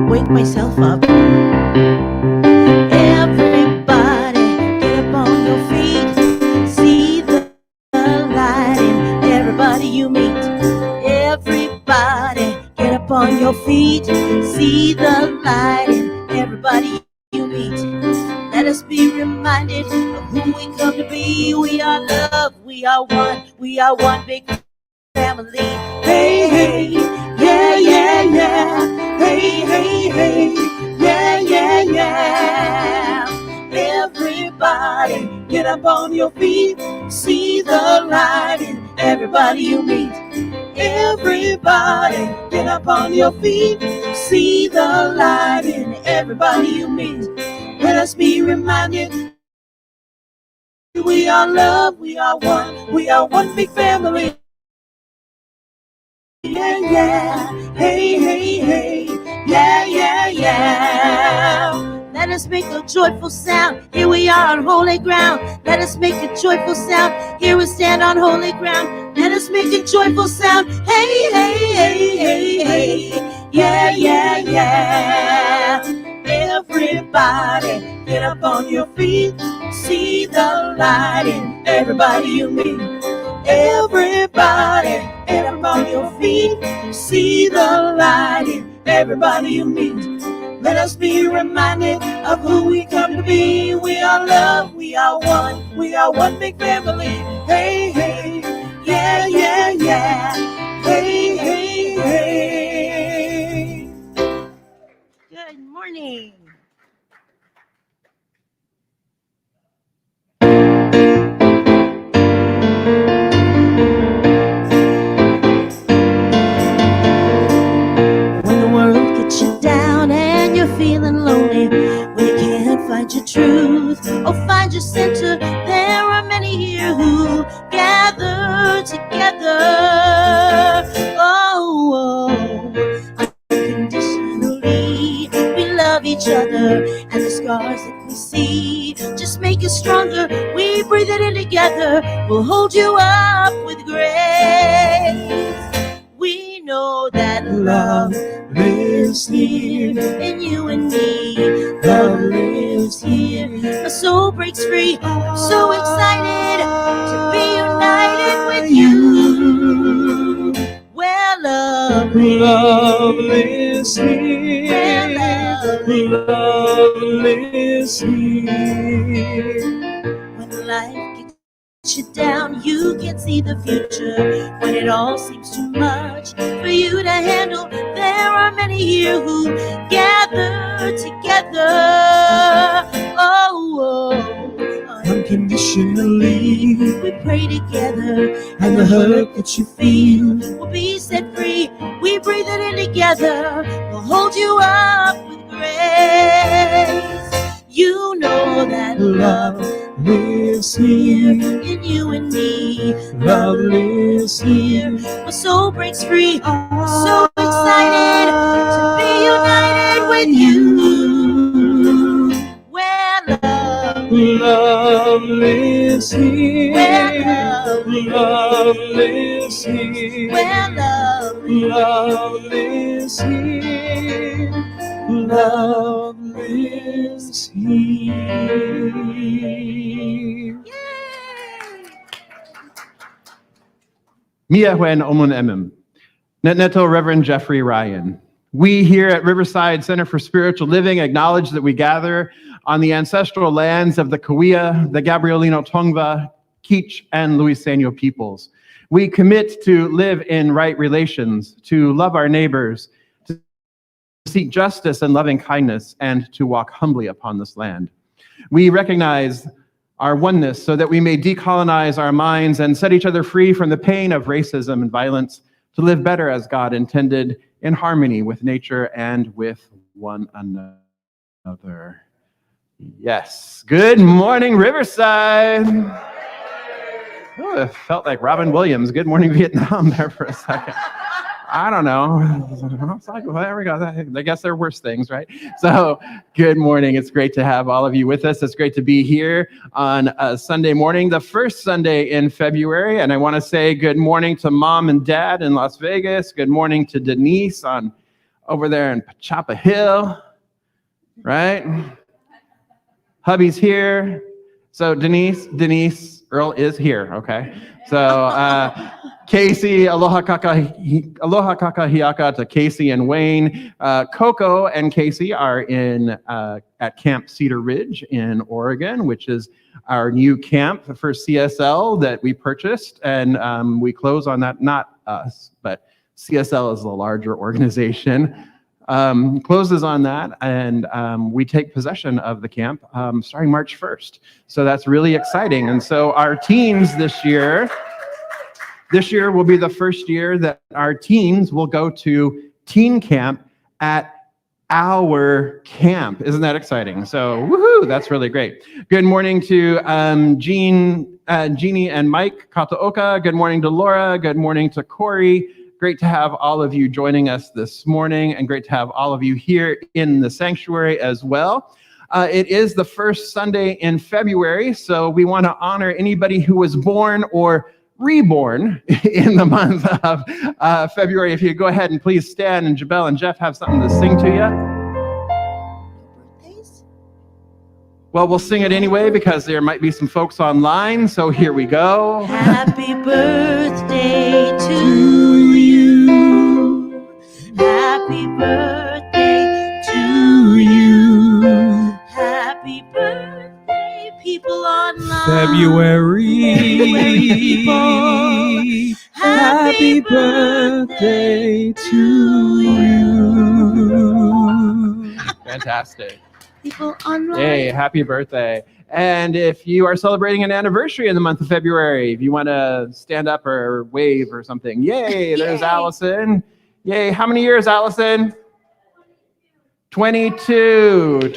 wake myself up. Everybody, get up on your feet. See the light in everybody you meet. Everybody, get up on your feet. See the light in everybody you meet. Let us be reminded of who we come to be. We are love, we are one big family. Hey, hey, yeah, yeah, yeah. Hey, hey, hey, yeah, yeah, yeah. Everybody, get up on your feet. See the light in everybody you meet. Everybody, get up on your feet. See the light in everybody you meet. Let us be reminded we are love, we are one big family. Yeah, yeah, hey, hey, hey, yeah, yeah, yeah. Let us make a joyful sound. Here we are on holy ground. Let us make a joyful sound. Here we stand on holy ground. Let us make a joyful sound. Hey, hey, hey, hey, hey, yeah, yeah, yeah. Everybody, get up on your feet. See the light in everybody you meet. Everybody, get up on your feet. See the light in everybody you meet. Let us be reminded of who we come to be. We are love, we are one big family. Hey, hey, yeah, yeah, yeah. Hey, hey, hey. Good morning. When the world gets you down and you're feeling lonely, when you can't find your truth or find your center, there are many here who gather together. Oh, unconditionally, we love each other, and the scars that we see just make us stronger. We breathe it in together. We'll hold you up with grace. We know that love lives here in you and me. Love lives here. My soul breaks free. I'm so excited to be united with you. Where love lives here. Where love lives here. When life gets you down, you can see the future. When it all seems too much for you to handle, there are many here who gather together. Oh, unconditionally, we pray together, and the hurt that you feel will be set free. We breathe it in together. We'll hold you up with grace. You know that love lives here in you and me. Love lives here. My soul breaks free. I'm so excited to be united with you. Where love lives here. Where love lives here. Where love lives here. Love lives here. Miahwen Omun Emem. Netneto Reverend Jeffrey Ryan. We here at Riverside Center for Spiritual Living acknowledge that we gather on the ancestral lands of the Cahuilla, the Gabrielino Tongva, Kizh, and Luiseno peoples. We commit to live in right relations, to love our neighbors, to seek justice and loving kindness, and to walk humbly upon this land. We recognize our oneness so that we may decolonize our minds and set each other free from the pain of racism and violence to live better as God intended, in harmony with nature and with one another. Yes. Good morning, Riverside. Oh, it felt like Robin Williams, Good Morning Vietnam there for a second. I don't know. It's like, well, there we go. I guess there are worse things, right? So good morning. It's great to have all of you with us. It's great to be here on a Sunday morning, the first Sunday in February. And I want to say good morning to Mom and Dad in Las Vegas. Good morning to Denise on over there in Chapel Hill, right? Hubby's here. So Denise Earl is here, okay? So Casey, aloha kakahiaka to Casey and Wayne. Coco and Casey are at Camp Cedar Ridge in Oregon, which is our new camp for CSL that we purchased, and we close on that, not us, but CSL is the larger organization. Closes on that, and we take possession of the camp starting March 1st. So that's really exciting. And so our teens this year will be the first year that our teens will go to teen camp at our camp. Isn't that exciting? So woohoo, that's really great. Good morning to Jeannie and Mike Kataoka. Good morning to Laura. Good morning to Corey. Great to have all of you joining us this morning, and great to have all of you here in the sanctuary as well. It is the first Sunday in February, so we want to honor anybody who was born or reborn in the month of February. If you go ahead and please stand, and Jabel and Jeff have something to sing to you. Well, we'll sing it anyway because there might be some folks online, so here we go. Happy birthday to you. Happy birthday to you. Happy birthday, people online. February people. Happy birthday to you. Fantastic. People online. Hey, happy birthday. And if you are celebrating an anniversary in the month of February, if you want to stand up or wave or something, yay, there's Allison. Yay, how many years, Allison? 22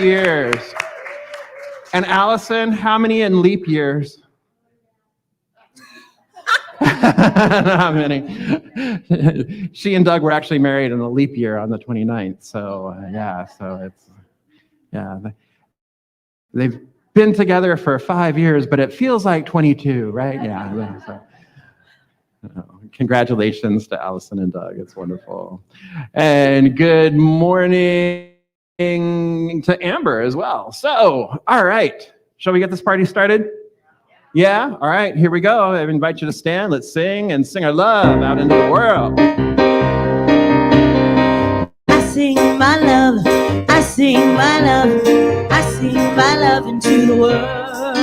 years. And Allison, how many in leap years? Not many. She and Doug were actually married in a leap year on the 29th. So they've been together for 5 years, but it feels like 22, right? Yeah. So, congratulations to Allison and Doug. It's wonderful. And good morning to Amber as well. So, all right. Shall we get this party started? Yeah? All right, here we go. I invite you to stand. Let's sing and sing our love out into the world. I sing my love. I sing my love. I sing my love into the world.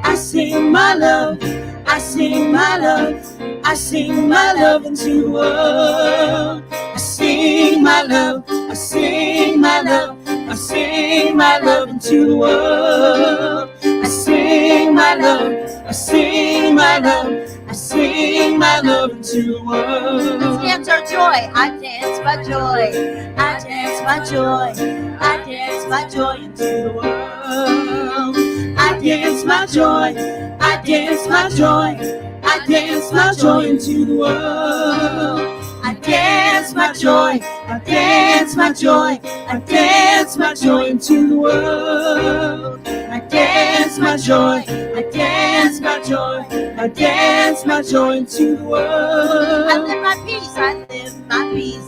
I sing my love. I sing my love. I sing my love into the world. I sing my love. I sing my love. I sing my love into the world. I sing my love. I sing my love. I sing my love into the world. Let's dance our joy. I dance my joy. I dance my joy. I dance my joy into the world. I dance my joy. I dance my joy. I dance my joy into the world. I dance my joy. I dance my joy. I dance my joy into the world. I dance my joy. I dance my joy. I dance my joy into the world. I live my peace. I live my peace.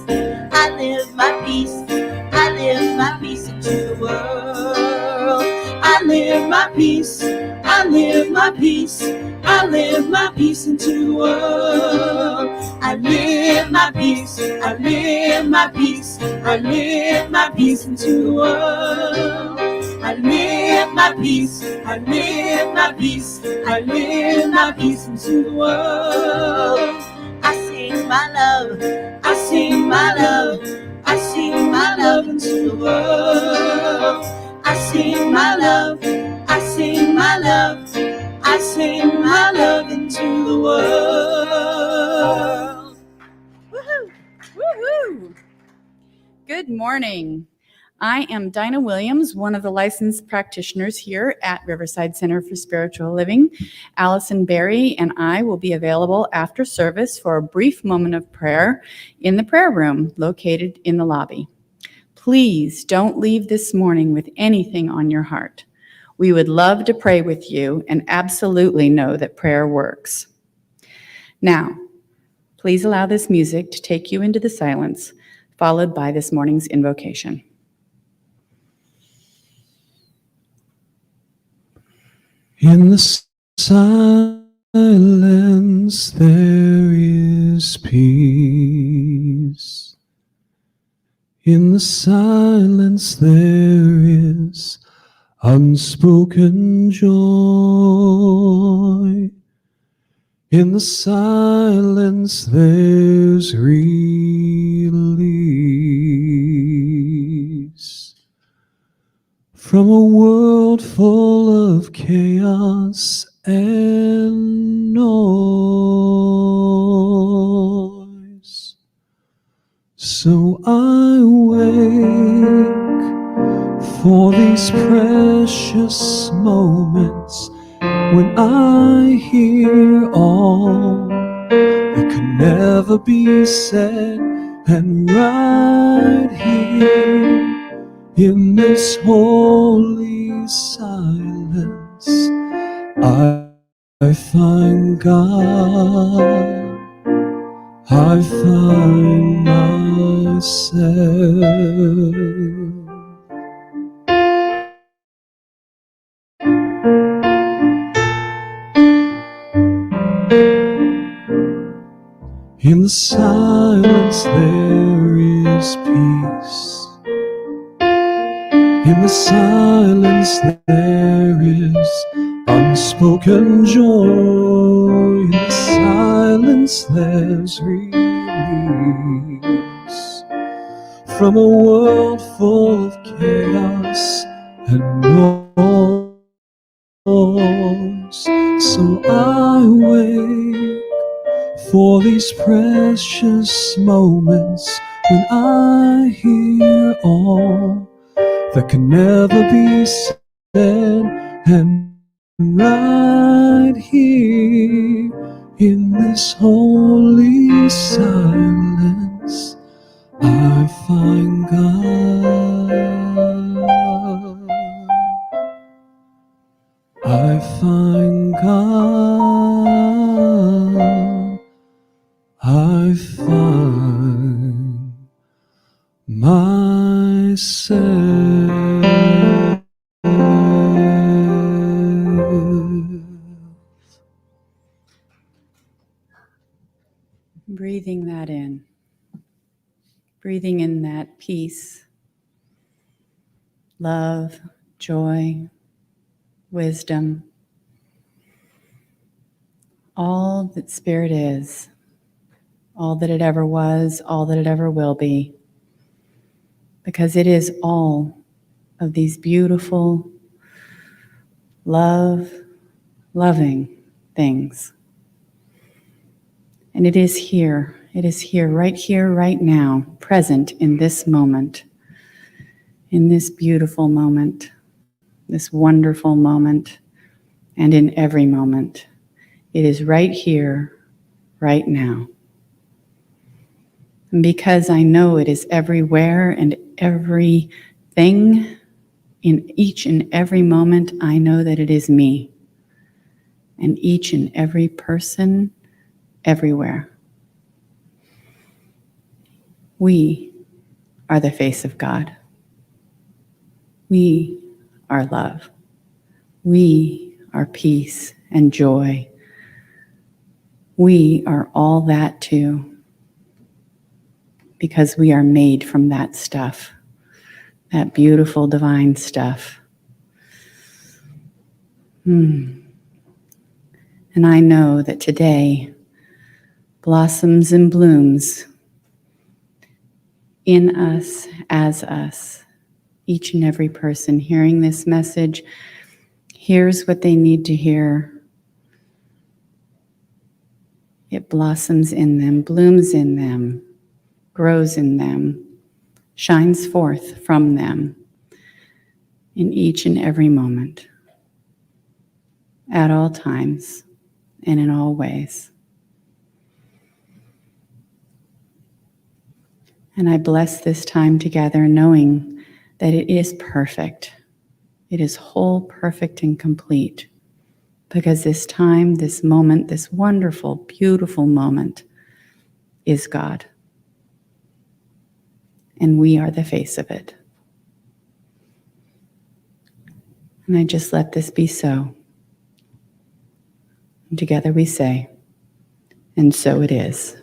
I live my peace. I live my peace into the world. I live my peace. I live my peace. I live my peace into the world. I live my peace. I live my peace. I live my peace into the world. I live my peace. I live my peace. I live my peace into the world. I sing my love. I sing my love. I sing my love into the world. I sing my love. I sing my love. I sing my love into the world. Woohoo! Woohoo! Good morning. I am Dinah Williams, one of the licensed practitioners here at Riverside Center for Spiritual Living. Allison Berry and I will be available after service for a brief moment of prayer in the prayer room located in the lobby. Please don't leave this morning with anything on your heart. We would love to pray with you and absolutely know that prayer works. Now, please allow this music to take you into the silence followed by this morning's invocation. In the silence there is peace. In the silence there is unspoken joy. In the silence there's release. From a world full of chaos and noise. So I wake for these precious moments when I hear all that can never be said, and right here in this holy silence, I find God, I find myself. In the silence there is peace. In the silence there is unspoken joy. In the silence there's release. From a world full of chaos and noise. So I wait for these precious moments when I hear all that can never be said, and right here in this holy silence, I find God, I find God, I find myself. Breathing that in. Breathing in that peace, love, joy, wisdom, all that Spirit is, all that it ever was, all that it ever will be, because it is all of these beautiful, loving things. And it is here, right now, present in this moment, in this beautiful moment, this wonderful moment, and in every moment. It is right here, right now. And because I know it is everywhere and everything, in each and every moment, I know that it is me. And each and every person, everywhere. We are the face of God. We are love. We are peace and joy. We are all that too, because we are made from that stuff, that beautiful divine stuff. And I know that today blossoms and blooms in us, as us. Each and every person hearing this message hears what they need to hear. It blossoms in them, blooms in them, grows in them, shines forth from them in each and every moment, at all times and in all ways. And I bless this time together, knowing that it is perfect. It is whole, perfect, and complete. Because this time, this moment, this wonderful, beautiful moment is God. and we are the face of it. And I just let this be so. And together we say, and so it is.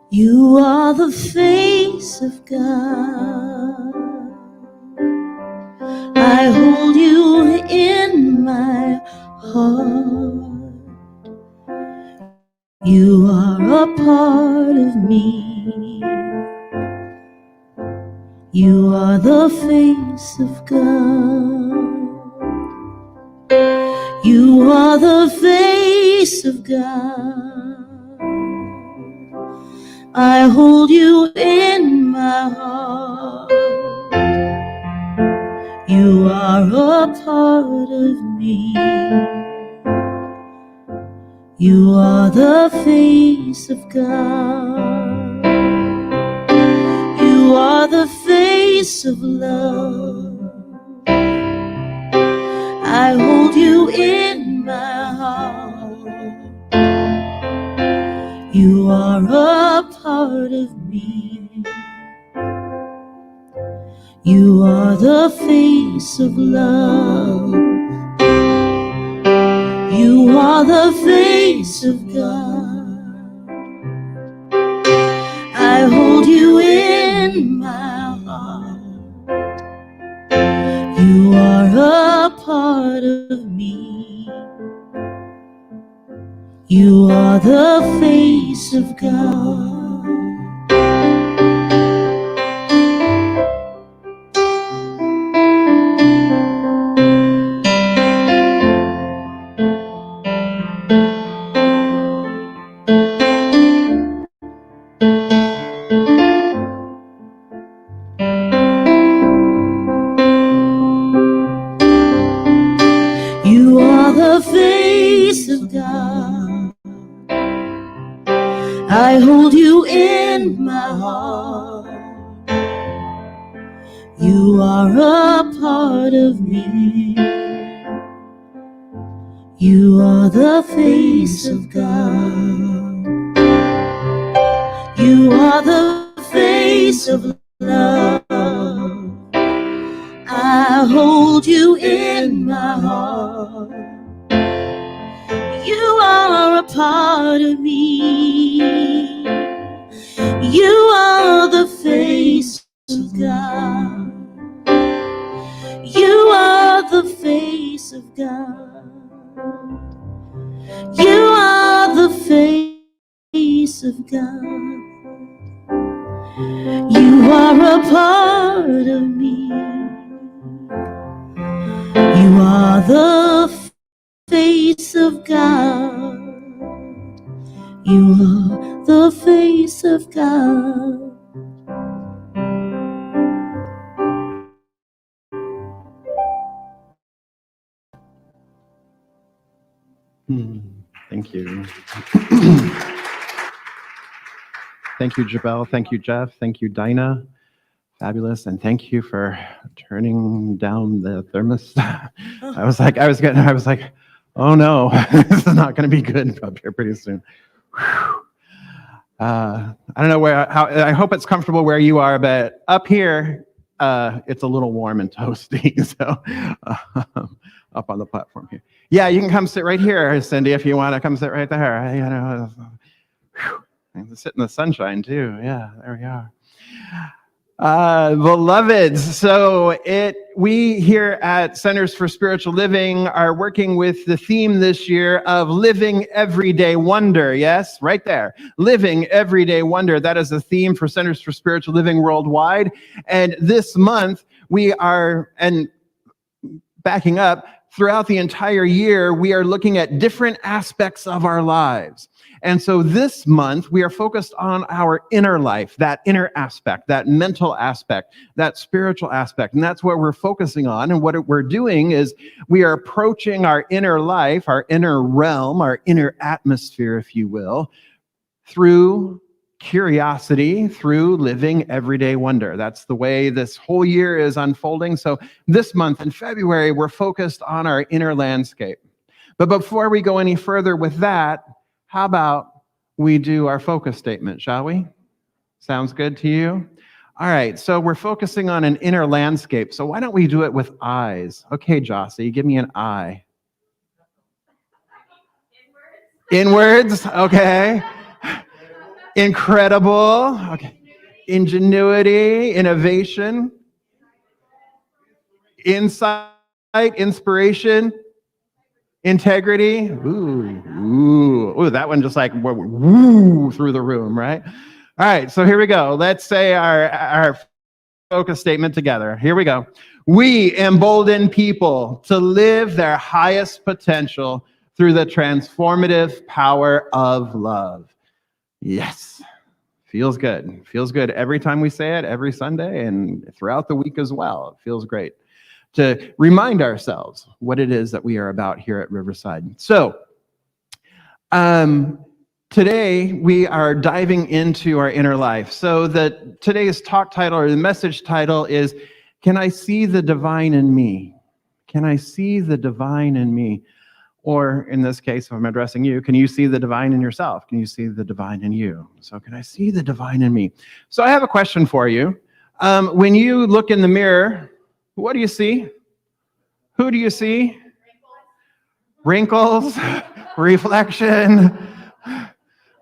You are the face of God. I hold you in my heart. You are a part of me. You are the face of God. You are the face of God. I hold you in my heart. You are a part of me. You are the face of God. You are the face of love. I hold you in my heart. You are a part of me. You are the face of love. You are the face of God. I hold you in my heart. You are a part of me. You are the face of God. You are the face of God. I hold you in my heart. You are a part of me. You are the face of God. You are the face of love. I hold you in my heart. You are a part of me. You are the face of God. You are the face of God. You are the face of God. You are a part of me. You are the face of God. You are the face of God. Thank you. Thank you, Jabel. Thank you, Jeff. Thank you, Dinah. Fabulous. And thank you for turning down the thermos. I was like, oh no, this is not going to be good up here pretty soon. I don't know I hope it's comfortable where you are, but up here, it's a little warm and toasty. So up on the platform here. Yeah, you can come sit right here, Cindy, if you want to come sit right there. Sit in the sunshine too. Yeah, there we are. Beloveds, so we here at Centers for Spiritual Living are working with the theme this year of living everyday wonder. Yes, right there. Living everyday wonder. That is the theme for Centers for Spiritual Living worldwide. And this month we are, and backing up, throughout the entire year, we are looking at different aspects of our lives. And so this month, we are focused on our inner life, that inner aspect, that mental aspect, that spiritual aspect. And that's what we're focusing on. And what we're doing is we are approaching our inner life, our inner realm, our inner atmosphere, if you will, through curiosity, through living everyday wonder. That's the way this whole year is unfolding. So this month in February, we're focused on our inner landscape. But before we go any further with that, how about we do our focus statement, shall we? Sounds good to you? All right, so we're focusing on an inner landscape. So why don't we do it with eyes? Okay, Jossie, give me an eye. Inwards, okay. Incredible, okay. Ingenuity, innovation, insight, inspiration, integrity. Ooh, that one just like woo through the room, right? All right, so here we go. Let's say our focus statement together. Here we go. We embolden people to live their highest potential through the transformative power of love. Yes. Feels good. Feels good every time we say it, every Sunday, and throughout the week as well. It feels great to remind ourselves what it is that we are about here at Riverside. So, today we are diving into our inner life. So today's talk title or the message title is, Can I See the Divine in Me? Can I see the divine in me? Or in this case, if I'm addressing you, can you see the divine in yourself? Can you see the divine in you? So can I see the divine in me? So I have a question for you. When you look in the mirror, what do you see? Who do you see? Wrinkles, reflection,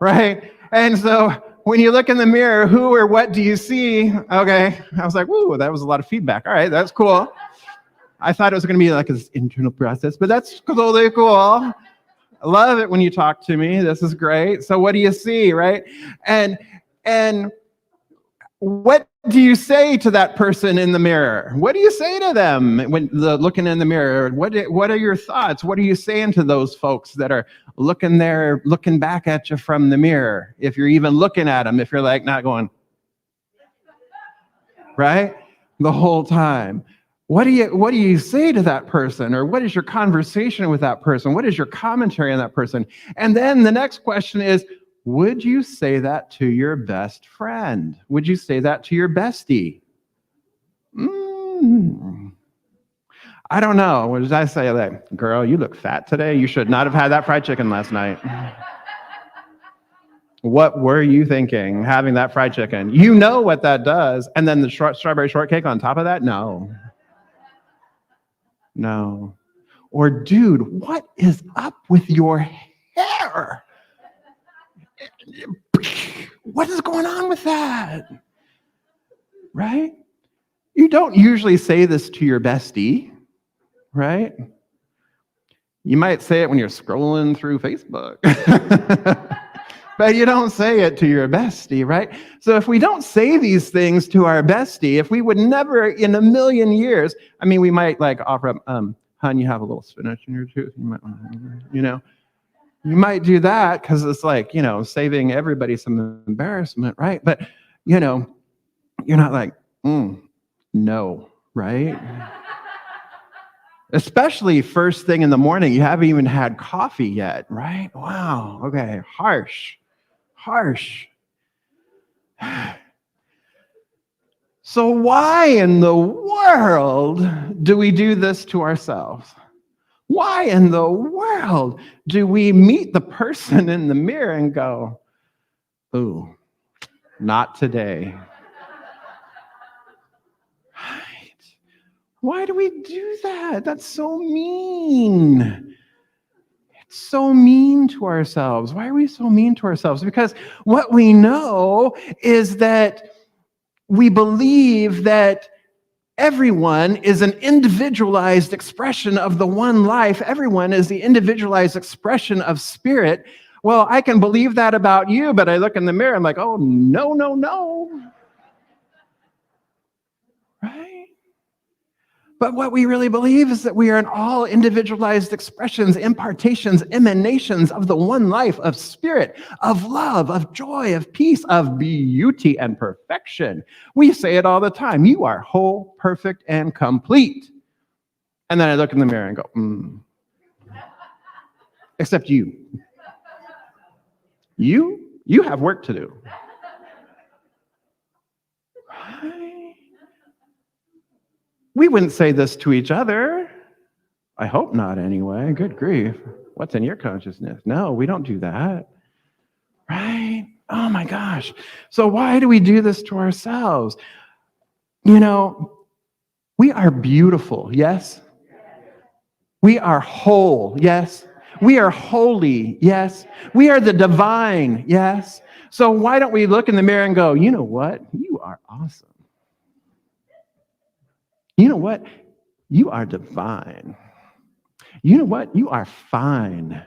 right? And so when you look in the mirror, who or what do you see? Okay, I was like, woo, that was a lot of feedback. All right, that's cool. I thought it was going to be like this internal process, but that's totally cool. I love it when you talk to me. This is great. So what do you see, right? And what do you say to that person in the mirror? What do you say to them when looking in the mirror? What are your thoughts? What are you saying to those folks that are looking back at you from the mirror? If you're even looking at them, if you're like not going, right? The whole time. What do you say to that person? Or what is your conversation with that person? What is your commentary on that person? And then the next question is, would you say that to your best friend? Would you say that to your bestie? I don't know. What did I say? Like, girl, you look fat today. You should not have had that fried chicken last night. What were you thinking having that fried chicken? You know what that does. And then the strawberry shortcake on top of that? No. Or, dude, what is up with your hair? What is going on with that? Right? You don't usually say this to your bestie, right? You might say it when you're scrolling through Facebook. But you don't say it to your bestie, right? So if we don't say these things to our bestie, if we would never in a million years, I mean, we might like offer up, hon, you have a little spinach in your tooth. You might, you might do that because it's like, saving everybody some embarrassment, right? But, you're not like, no, right? Especially first thing in the morning, you haven't even had coffee yet, right? Wow, okay, harsh. So why in the world do we do this to ourselves? Why in the world do we meet the person in the mirror and go, ooh, not today? Right? Why do we do that? That's so mean. So mean to ourselves. Why are we so mean to ourselves? Because what we know is that we believe that everyone is an individualized expression of the one life. Everyone is the individualized expression of spirit. Well, I can believe that about you, but I look in the mirror, I'm like, oh, no. Right? But what we really believe is that we are in all individualized expressions, impartations, emanations of the one life of spirit, of love, of joy, of peace, of beauty and perfection. We say it all the time. You are whole, perfect, and complete. And then I look in the mirror and go, Except you. You have work to do. Right? We wouldn't say this to each other. I hope not, anyway. Good grief. What's in your consciousness? No, we don't do that. Right? Oh my gosh. So why do we do this to ourselves? You know, we are beautiful, yes? We are whole, yes? We are holy, yes? We are the divine, yes? So why don't we look in the mirror and go, you know what? You are awesome. You know what? You are divine. You know what? You are fine.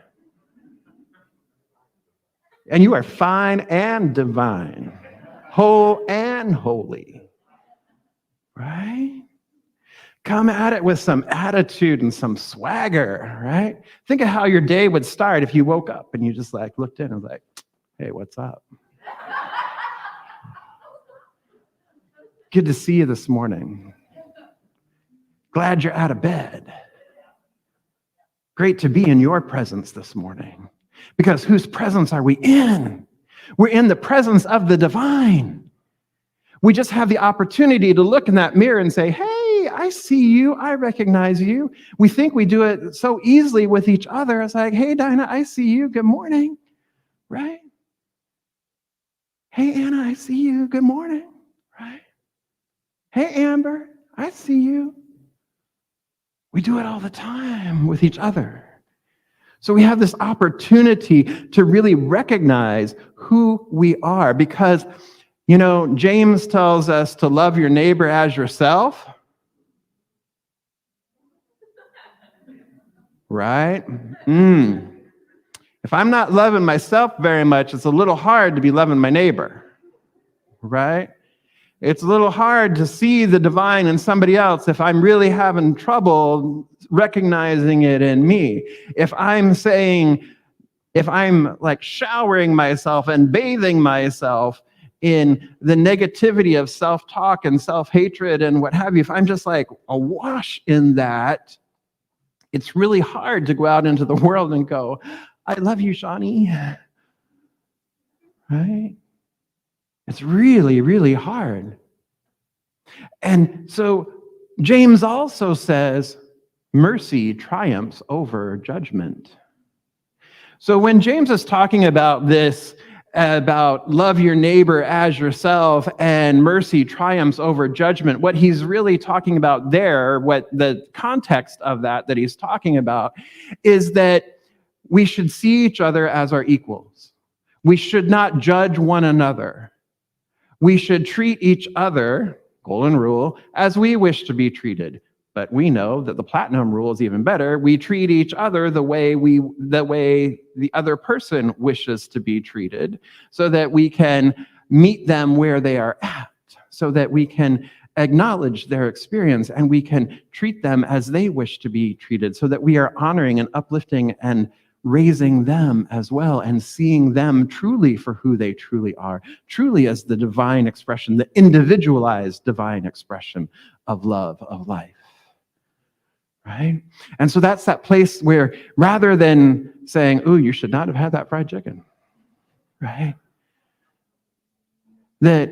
And you are fine and divine, whole and holy, right? Come at it with some attitude and some swagger, right? Think of how your day would start if you woke up and you just looked in and was like, hey, what's up? Good to see you this morning. Glad you're out of bed. Great to be in your presence this morning. Because whose presence are we in? We're in the presence of the divine. We just have the opportunity to look in that mirror and say, hey, I see you. I recognize you. We think we do it so easily with each other. It's like, hey, Dinah, I see you. Good morning. Right? Hey, Anna, I see you. Good morning. Right? Hey, Amber, I see you. We do it all the time with each other. So we have this opportunity to really recognize who we are because, you know, James tells us to love your neighbor as yourself. Right? If I'm not loving myself very much, it's a little hard to be loving my neighbor. Right? It's a little hard to see the divine in somebody else if I'm really having trouble recognizing it in me. If I'm like showering myself and bathing myself in the negativity of self-talk and self-hatred and what have you, if I'm just like awash in that, it's really hard to go out into the world and go, I love you, Shawnee. Right? It's really, really hard. And so James also says, mercy triumphs over judgment. So when James is talking about this, about love your neighbor as yourself and mercy triumphs over judgment, what he's really talking about there, what the context of that he's talking about, is that we should see each other as our equals. We should not judge one another. We should treat each other, golden rule, as we wish to be treated. But we know that the platinum rule is even better. We treat each other the way the other person wishes to be treated, so that we can meet them where they are at, so that we can acknowledge their experience and we can treat them as they wish to be treated, so that we are honoring and uplifting and raising them as well and seeing them truly for who they truly are, truly as the divine expression, the individualized divine expression of love, of life. Right? And so that's that place where rather than saying, ooh, you should not have had that fried chicken, right? That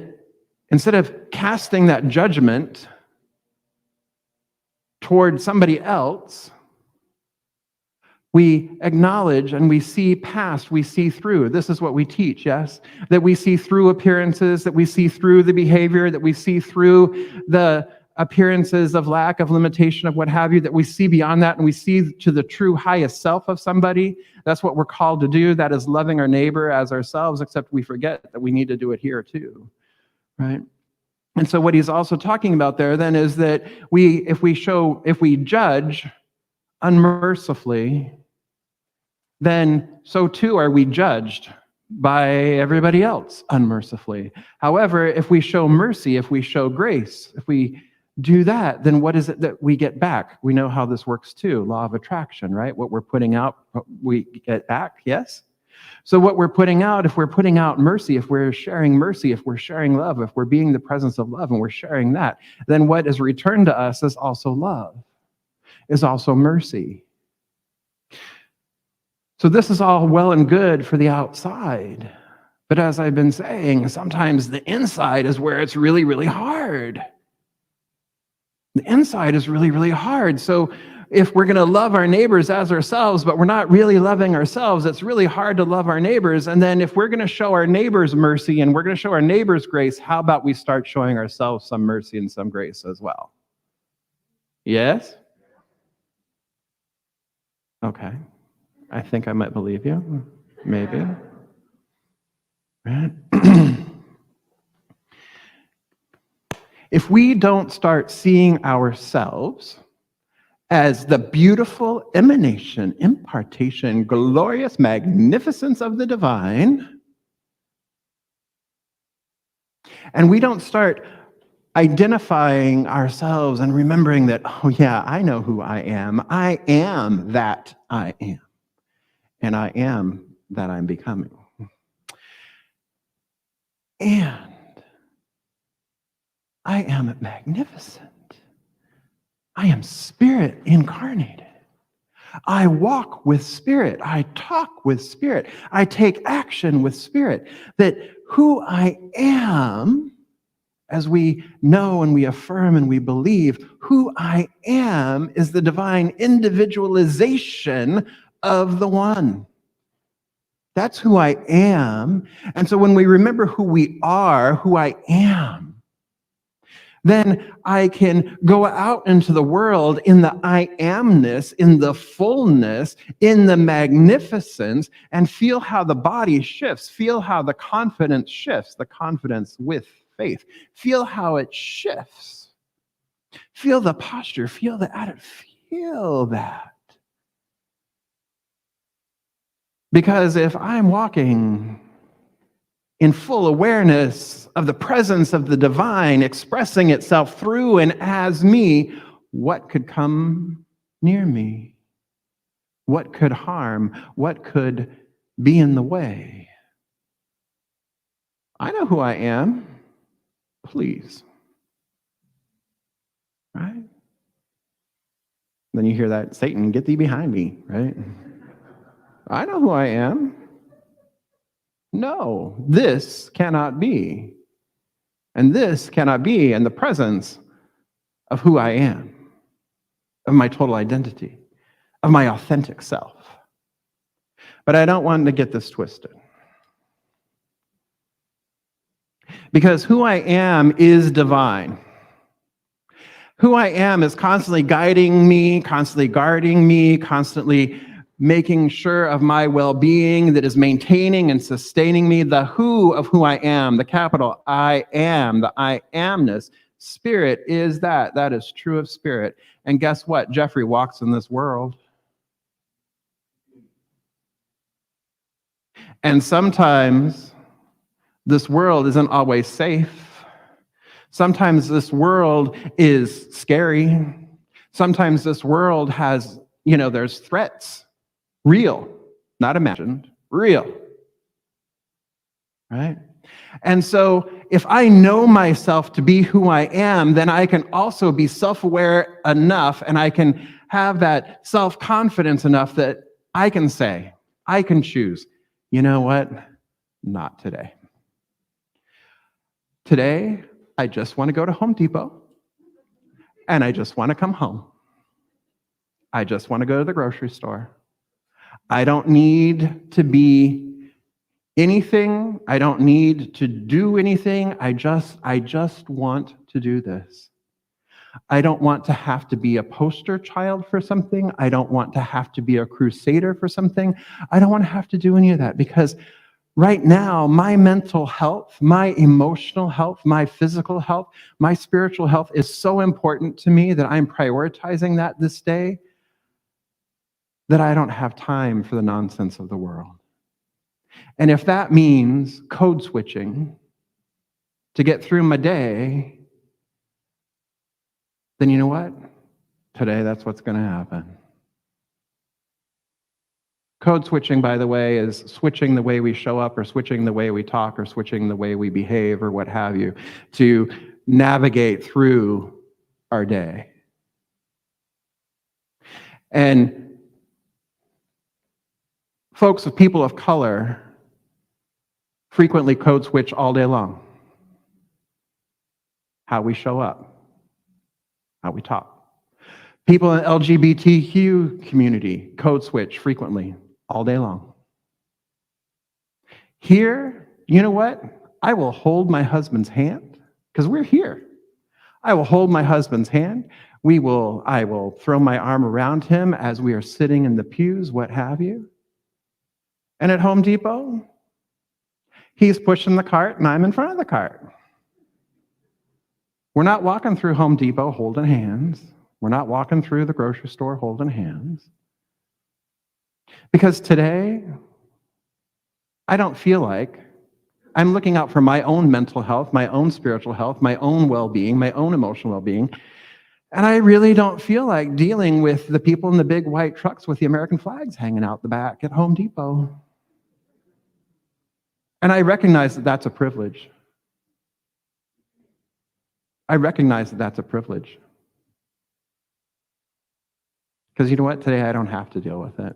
instead of casting that judgment toward somebody else, we acknowledge and we see past, we see through. This is what we teach, yes? That we see through appearances, that we see through the behavior, that we see through the appearances of lack, of limitation, of what have you, that we see beyond that and we see to the true highest self of somebody. That's what we're called to do. That is loving our neighbor as ourselves, except we forget that we need to do it here too, right? And so what he's also talking about there then is that if we judge unmercifully, then so too are we judged by everybody else unmercifully. However, if we show mercy, if we show grace, if we do that, then what is it that we get back? We know how this works too, law of attraction, right? What we're putting out, we get back, yes? So what we're putting out, if we're putting out mercy, if we're sharing mercy, if we're sharing love, if we're being the presence of love and we're sharing that, then what is returned to us is also love, is also mercy. So this is all well and good for the outside. But as I've been saying, sometimes the inside is where it's really, really hard. The inside is really, really hard. So if we're going to love our neighbors as ourselves, but we're not really loving ourselves, it's really hard to love our neighbors. And then if we're going to show our neighbors mercy and we're going to show our neighbors grace, how about we start showing ourselves some mercy and some grace as well? Yes? Okay. I think I might believe you. Maybe. Right? If we don't start seeing ourselves as the beautiful emanation, impartation, glorious magnificence of the divine, and we don't start identifying ourselves and remembering that, oh yeah, I know who I am that I am, and I am that I'm becoming. And I am magnificent. I am spirit incarnated. I walk with spirit. I talk with spirit. I take action with spirit. That who I am, as we know and we affirm and we believe, who I am is the divine individualization of the one. That's who I am. And so when we remember who we are, who I am, then I can go out into the world in the I amness, in the fullness, in the magnificence, and feel how the body shifts, feel how the confidence shifts, the confidence with faith. Feel how it shifts. Feel the posture, feel the attitude, feel that. Because if I'm walking in full awareness of the presence of the divine expressing itself through and as me, what could come near me? What could harm? What could be in the way? I know who I am. Please. Right? Then you hear that, Satan, get thee behind me, right? I know who I am. No, this cannot be. And this cannot be in the presence of who I am, of my total identity, of my authentic self. But I don't want to get this twisted. Because who I am is divine. Who I am is constantly guiding me, constantly guarding me, constantly making sure of my well-being, that is maintaining and sustaining me. The who of who I am, the capital I am, the I amness, spirit is that. That is true of spirit. And guess what? Jeffrey walks in this world. And sometimes this world isn't always safe. Sometimes this world is scary. Sometimes this world has, there's threats. Real, not imagined, real. Right? And so if I know myself to be who I am, then I can also be self-aware enough and I can have that self-confidence enough that I can say, I can choose, you know what? Not today. Today, I just want to go to Home Depot and I just want to come home. I just want to go to the grocery store. I don't need to be anything. I don't need to do anything. I just want to do this. I don't want to have to be a poster child for something. I don't want to have to be a crusader for something. I don't want to have to do any of that because right now, my mental health, my emotional health, my physical health, my spiritual health is so important to me that I'm prioritizing that this day, that I don't have time for the nonsense of the world. And if that means code switching to get through my day, then you know what? Today, that's what's going to happen. Code switching, by the way, is switching the way we show up or switching the way we talk or switching the way we behave or what have you to navigate through our day. And folks of people of color frequently code switch all day long. How we show up, how we talk. People in the LGBTQ community code switch frequently all day long. Here, you know what? I will hold my husband's hand because we're here. I will hold my husband's hand. I will throw my arm around him as we are sitting in the pews, what have you. And at Home Depot, he's pushing the cart and I'm in front of the cart. We're not walking through Home Depot holding hands. We're not walking through the grocery store holding hands. Because today, I don't feel like I'm looking out for my own mental health, my own spiritual health, my own well-being, my own emotional well-being. And I really don't feel like dealing with the people in the big white trucks with the American flags hanging out the back at Home Depot. And I recognize that that's a privilege. I recognize that that's a privilege. Because you know what? Today I don't have to deal with it.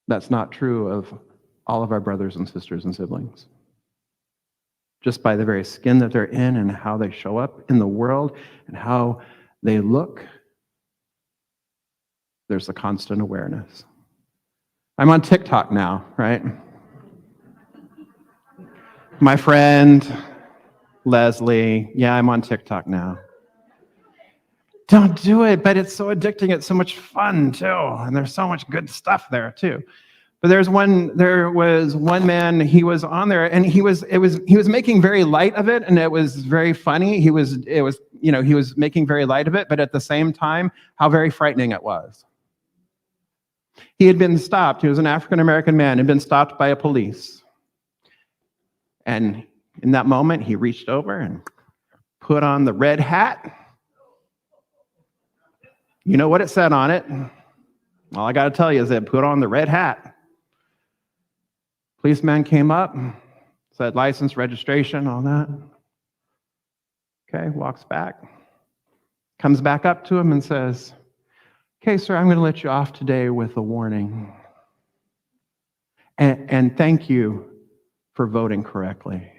That's not true of all of our brothers and sisters and siblings. Just by the very skin that they're in and how they show up in the world and how they look, there's a constant awareness. I'm on TikTok now, right? My friend, Leslie, yeah, I'm on TikTok now. Don't do it, but it's so addicting. It's so much fun too, and there's so much good stuff there too. But there was one man. He was on there, and he was making very light of it, and it was very funny. He was making very light of it, but at the same time, how very frightening it was. He had been stopped. He was an African American man, had been stopped by a police, and in that moment, he reached over and put on the red hat. You know what it said on it? All I got to tell you is that put on the red hat. Policeman came up, said license, registration, all that. Okay, walks back, comes back up to him and says, okay, sir, I'm going to let you off today with a warning. And thank you for voting correctly.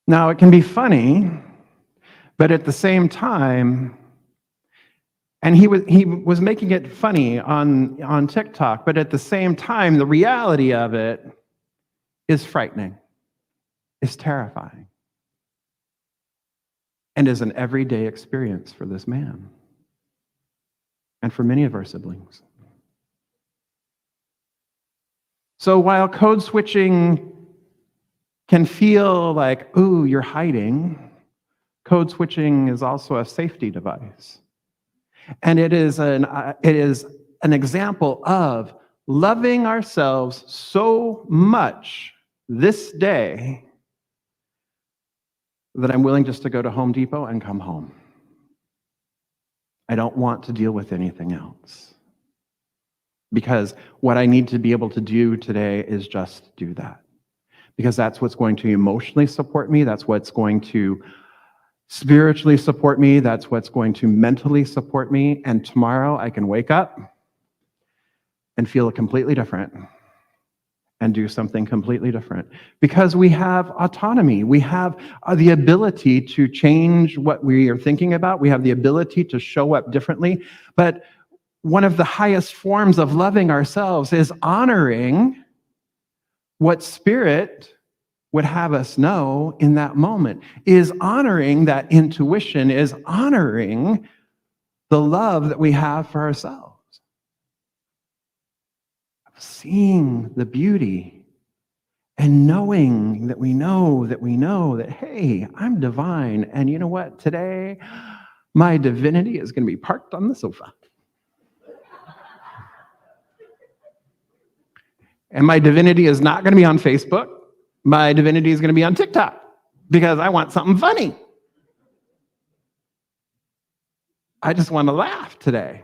Now, it can be funny, but at the same time, and he was making it funny on TikTok, but at the same time, the reality of it is frightening, is terrifying, and is an everyday experience for this man and for many of our siblings. So while code switching can feel like, ooh, you're hiding, code switching is also a safety device. And it is an example of loving ourselves so much this day that I'm willing just to go to Home Depot and come home. I don't want to deal with anything else. Because what I need to be able to do today is just do that. Because that's what's going to emotionally support me. That's what's going to spiritually support me. That's what's going to mentally support me. And tomorrow I can wake up and feel completely different and do something completely different. Because we have autonomy. We have the ability to change what we are thinking about. We have the ability to show up differently. But one of the highest forms of loving ourselves is honoring what Spirit would have us know in that moment, is honoring that intuition, is honoring the love that we have for ourselves. Seeing the beauty and knowing that we know that, hey, I'm divine. And you know what? Today, my divinity is going to be parked on the sofa. And my divinity is not going to be on Facebook. My divinity is going to be on TikTok because I want something funny. I just want to laugh today.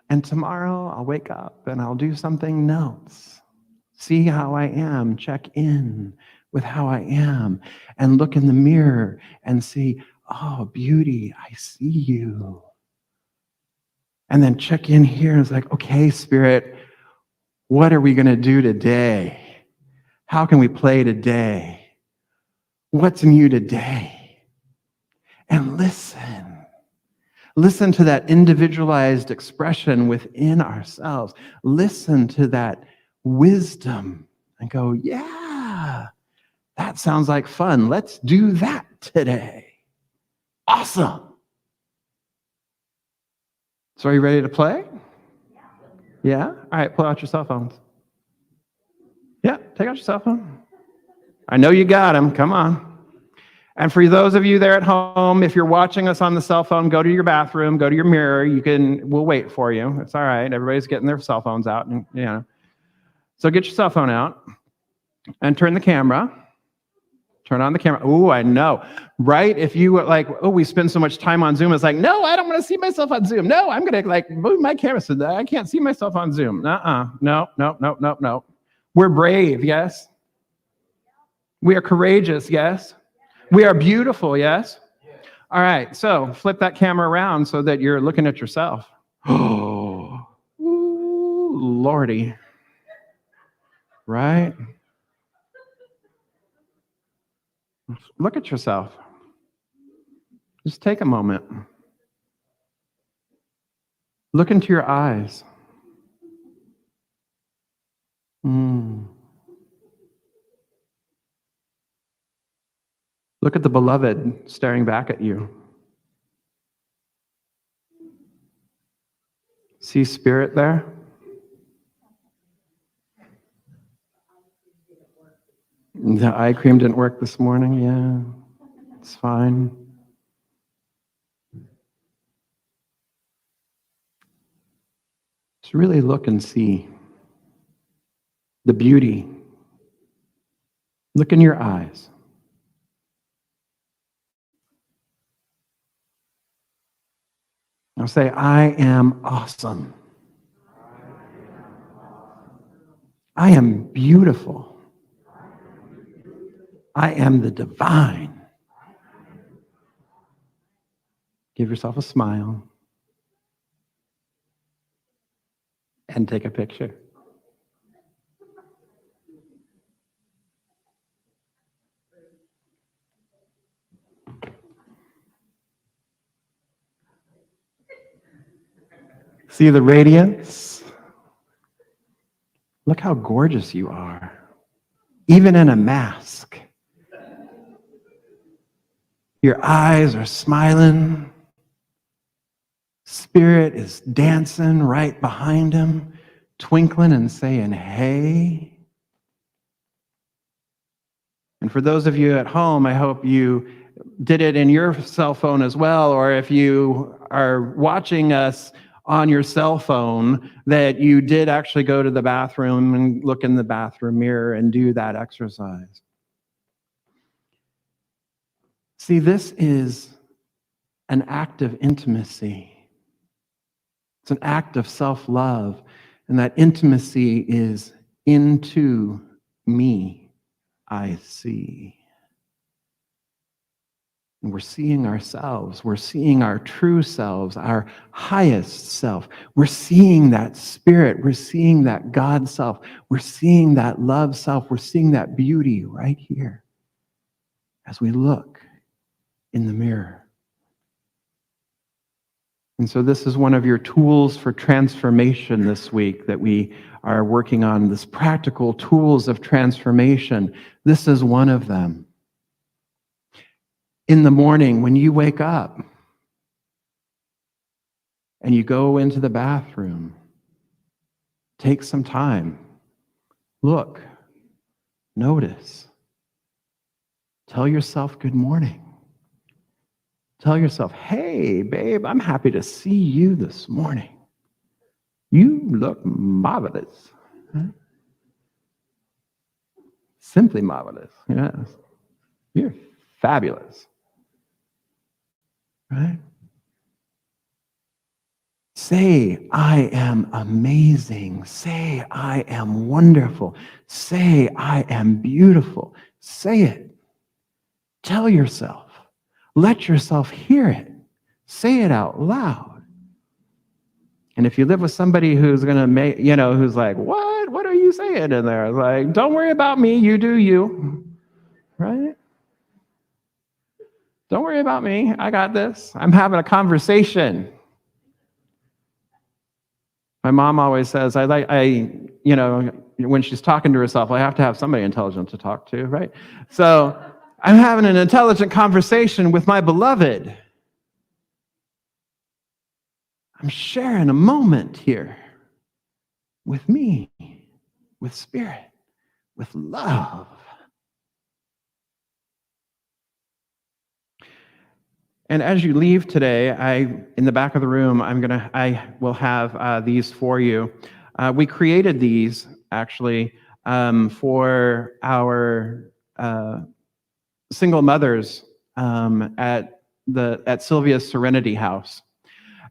And tomorrow I'll wake up and I'll do something else. See how I am, check in with how I am, and look in the mirror and see, oh, beauty, I see you. And then check in here and it's like, okay, Spirit, what are we going to do today? How can we play today? What's new today? And listen. Listen to that individualized expression within ourselves. Listen to that wisdom and go, yeah, that sounds like fun. Let's do that today. Awesome. So are you ready to play? Yeah? All right, pull out your cell phones. Yeah, take out your cell phone. I know you got them. Come on. And for those of you there at home, if you're watching us on the cell phone, go to your bathroom, go to your mirror. We'll wait for you. It's all right. Everybody's getting their cell phones out. And, So get your cell phone out and turn the camera. Turn on the camera. Oh, I know. Right? If you were like, oh, we spend so much time on Zoom. It's like, no, I don't want to see myself on Zoom. No, I'm going to move my camera so that I can't see myself on Zoom. No. We're brave, yes. We are courageous, yes. We are beautiful, yes? All right, so flip that camera around so that you're looking at yourself. Oh, ooh, Lordy. Right? Look at yourself. Just take a moment. Look into your eyes. Look at the beloved staring back at you. See Spirit there? The eye cream didn't work this morning. Yeah, it's fine. Just really look and see the beauty. Look in your eyes. Now say, I am awesome. I am beautiful. I am the divine. Give yourself a smile and take a picture. See the radiance? Look how gorgeous you are, even in a mask. Your eyes are smiling. Spirit is dancing right behind him, twinkling and saying, hey. And for those of you at home, I hope you did it in your cell phone as well, or if you are watching us on your cell phone, that you did actually go to the bathroom and look in the bathroom mirror and do that exercise. See, this is an act of intimacy. It's an act of self-love, and that intimacy is into me, I see. And we're seeing ourselves. We're seeing our true selves, our highest self. We're seeing that spirit. We're seeing that God self. We're seeing that love self. We're seeing that beauty right here as we look in the mirror. And so this is one of your tools for transformation this week that we are working on, this practical tools of transformation. This is one of them. In the morning, when you wake up and you go into the bathroom, take some time, look, notice, tell yourself good morning. Tell yourself, hey, babe, I'm happy to see you this morning. You look marvelous. Simply marvelous. Yes. You're fabulous. Right? Say, I am amazing. Say, I am wonderful. Say, I am beautiful. Say it. Tell yourself. Let yourself hear it. Say it out loud. And if you live with somebody who's going to make, who's like, what are you saying in there? Like, don't worry about me. You do you. Right? Don't worry about me. I got this. I'm having a conversation. My mom always says, when she's talking to herself, I have to have somebody intelligent to talk to, right? So I'm having an intelligent conversation with my beloved. I'm sharing a moment here with me, with spirit, with love. And as you leave today, in the back of the room, I will have these for you. We created these actually for our single mothers at Sylvia's Serenity House.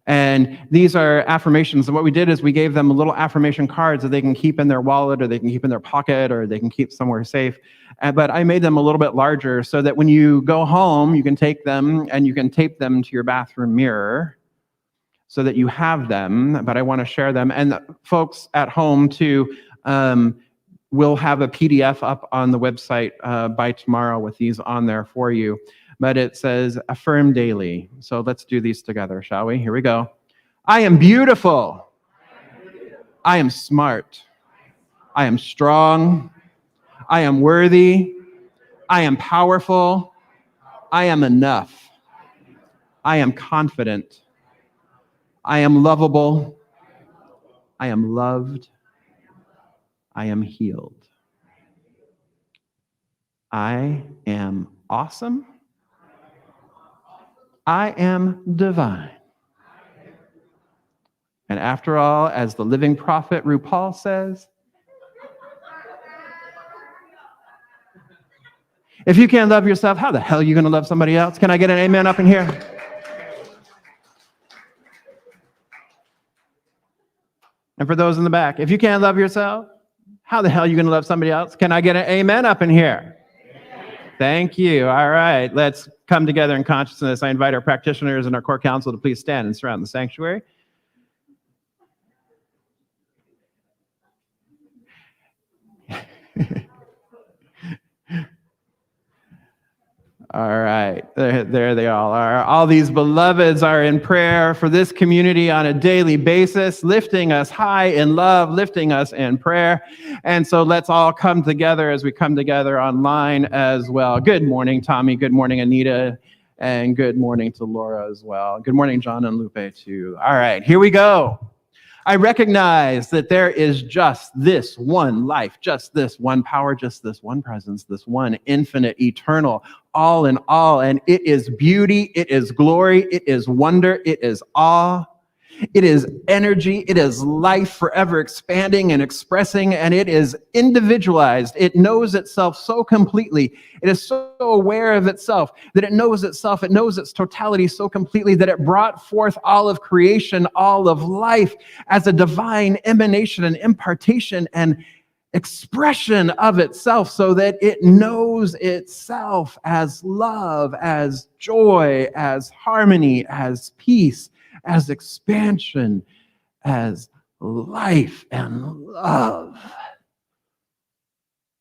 And these are affirmations. And what we did is we gave them little affirmation cards that they can keep in their wallet, or they can keep in their pocket, or they can keep somewhere safe. But I made them a little bit larger so that when you go home, you can take them and you can tape them to your bathroom mirror so that you have them. But I want to share them. And folks at home too, we'll have a PDF up on the website by tomorrow with these on there for you. But it says, affirm daily. So let's do these together, shall we? Here we go. I am beautiful. I am smart. I am strong. I am worthy. I am powerful. I am enough. I am confident. I am lovable. I am loved. I am healed. I am awesome. I am divine. And after all, as the living prophet RuPaul says, if you can't love yourself, how the hell are you going to love somebody else? Can I get an amen up in here? And for those in the back, if you can't love yourself, how the hell are you going to love somebody else? Can I get an amen up in here? Thank you. All right, let's come together in consciousness. I invite our practitioners and our core council to please stand and surround the sanctuary. All right, there they all are. All these beloveds are in prayer for this community on a daily basis, lifting us high in love, lifting us in prayer. And so let's all come together as we come together online as well. Good morning, Tommy. Good morning, Anita. And good morning to Laura as well. Good morning, John and Lupe, too. All right, here we go. I recognize that there is just this one life, just this one power, just this one presence, this one infinite, eternal, all in all. And it is beauty, it is glory, it is wonder, it is awe, it is energy, it is life forever expanding and expressing, and it is individualized. It knows itself so completely. It is so aware of itself that it knows itself. It knows its totality so completely that it brought forth all of creation, all of life as a divine emanation and impartation and expression of itself, so that it knows itself as love, as joy, as harmony, as peace, as expansion, as life and love.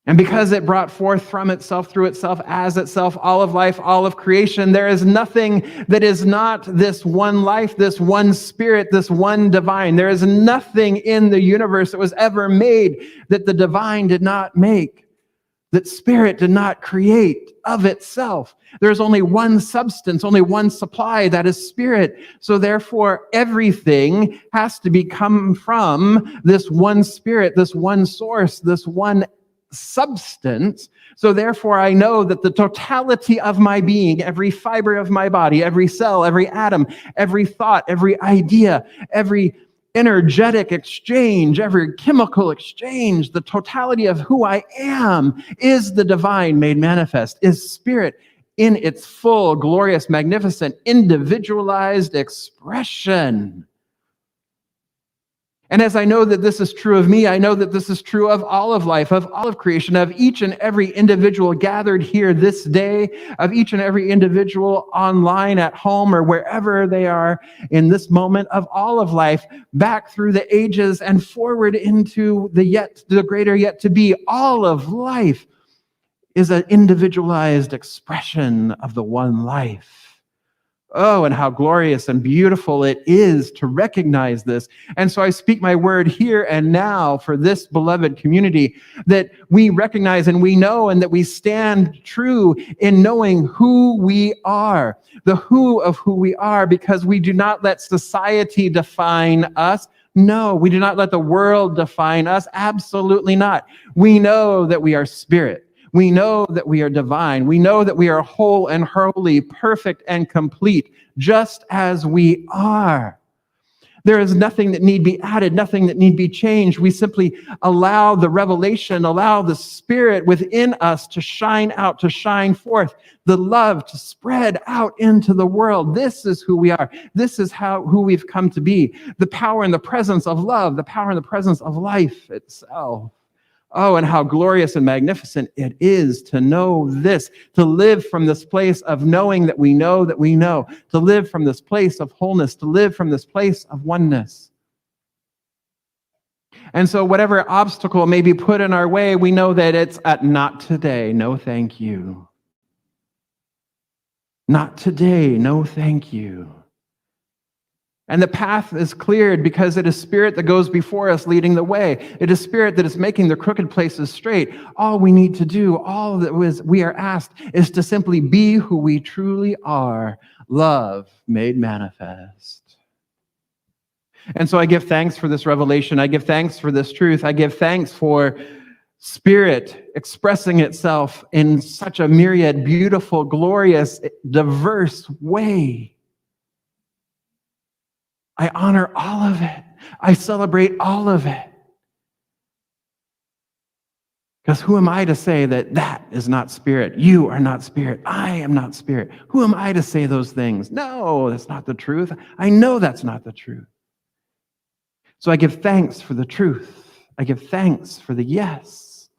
And because it brought forth from itself, through itself, as itself, all of life, all of creation, there is nothing that is not this one life, this one spirit, this one divine. There is nothing in the universe that was ever made that the divine did not make, that spirit did not create of itself. There's only one substance, only one supply, that is spirit. So therefore, everything has to come from this one spirit, this one source, this one substance. So therefore, I know that the totality of my being, every fiber of my body, every cell, every atom, every thought, every idea, every energetic exchange, every chemical exchange, the totality of who I am is the divine made manifest, is spirit in its full, glorious, magnificent, individualized expression. And as I know that this is true of me, I know that this is true of all of life, of all of creation, of each and every individual gathered here this day, of each and every individual online, at home, or wherever they are in this moment, of all of life, back through the ages and forward into the greater yet to be. All of life is an individualized expression of the one life. Oh, and how glorious and beautiful it is to recognize this. And so I speak my word here and now for this beloved community, that we recognize and we know and that we stand true in knowing who we are, the who of who we are, because we do not let society define us. No, we do not let the world define us. Absolutely not. We know that we are spirit. We know that we are divine. We know that we are whole and holy, perfect and complete, just as we are. There is nothing that need be added, nothing that need be changed. We simply allow the revelation, allow the spirit within us to shine out, to shine forth, the love to spread out into the world. This is who we are. This is who we've come to be. The power and the presence of love, the power and the presence of life itself. Oh, and how glorious and magnificent it is to know this, to live from this place of knowing that we know, to live from this place of wholeness, to live from this place of oneness. And so whatever obstacle may be put in our way, we know that it's not today, no thank you. Not today, no thank you. And the path is cleared because it is spirit that goes before us leading the way. It is spirit that is making the crooked places straight. All we need to do, all that we are asked, is to simply be who we truly are, love made manifest. And so I give thanks for this revelation. I give thanks for this truth. I give thanks for spirit expressing itself in such a myriad, beautiful, glorious, diverse way. I honor all of it. I celebrate all of it. Because who am I to say that that is not spirit? You are not spirit. I am not spirit. Who am I to say those things? No, that's not the truth. I know that's not the truth. So I give thanks for the truth. I give thanks for the yes.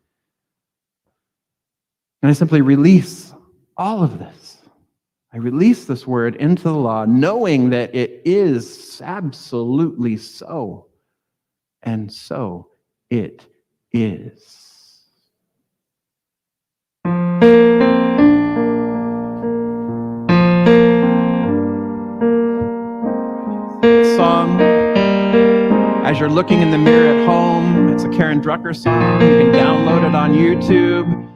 And I simply release all of this. I release this word into the law, knowing that it is absolutely so. And so it is. Song, as you're looking in the mirror at home, it's a Karen Drucker song. You can download it on YouTube.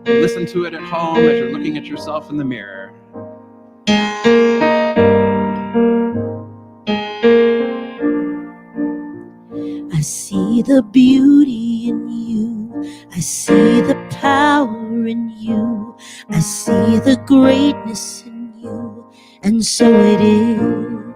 Listen to it at home as you're looking at yourself in the mirror. I see the beauty in you. I see the power in you. I see the greatness in you. And so it is.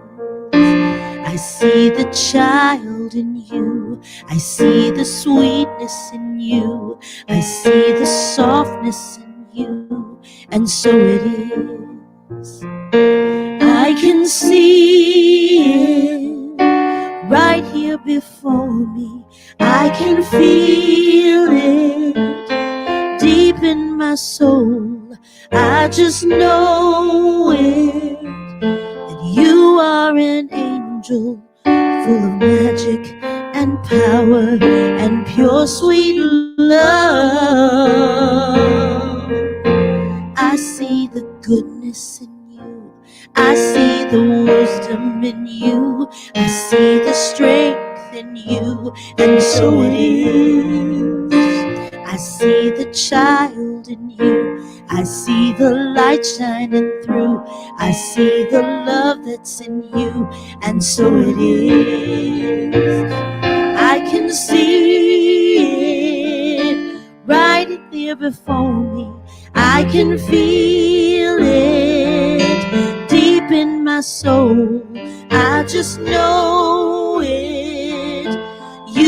I see the child in you. I see the sweetness in you. I see the softness in you. And so it is. I can see it right here before me. I can feel it deep in my soul. I just know it, that you are an angel full of magic and power and pure sweet love. I see the goodness in you. I see the wisdom in you. I see the strength in you. And so it is. I see the child in you. I see the light shining through. I see the love that's in you. And so it is. I can see it right there before me. I can feel it deep in my soul. I just know it.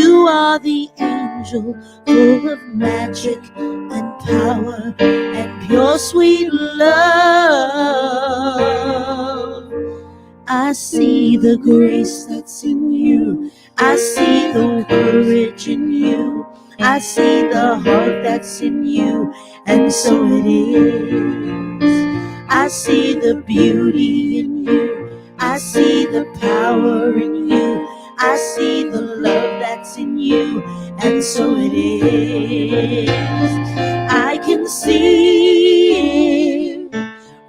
You are the angel full of magic and power and pure sweet love. I see the grace that's in you. I see the courage in you. I see the heart that's in you, and so it is. I see the beauty in you. I see the power in you. I see the love that's in you, and so it is. I can see it